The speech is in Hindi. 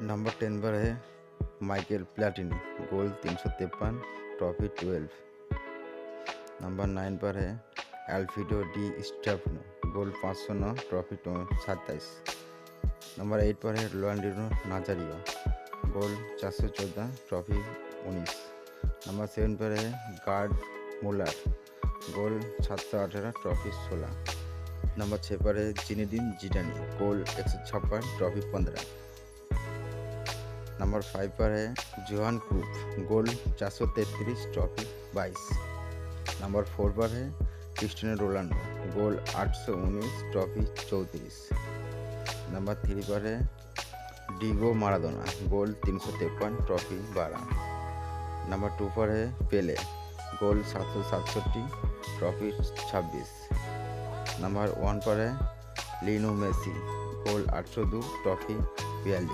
नंबर 10 पर है माइकल प्लेटिनी, गोल 353, ट्रॉफी 12। नंबर 9 पर है एल्फ्रेडो डी स्टेफनो, गोल 509, ट्रॉफी 27। नंबर 8 पर है रोनाल्डिनो नाजारियो, गोल 414, ट्रॉफी 19। नंबर 7 पर है गार्ड मुलर, गोल 718, ट्रॉफी 16। नंबर 6 पर है जिनेदिन जिडानी, गोल 156, ट्रॉफी 15। नंबर 5 पर है जोहान क्रूफ, गोल 433, ट्रॉफी 22। नंबर 4 पर है क्रिस्टियानो रोनाल्डो, गोल 819, ट्रॉफी 34। नंबर 3 पर है डिगो माराडोना, गोल 353, ट्रॉफी 12। नंबर 2 पर है पेले, गोल 767, ट्रॉफी 26। नंबर 1 पर है लियोनेल मेसी, गोल 802, ट्रॉफी 42।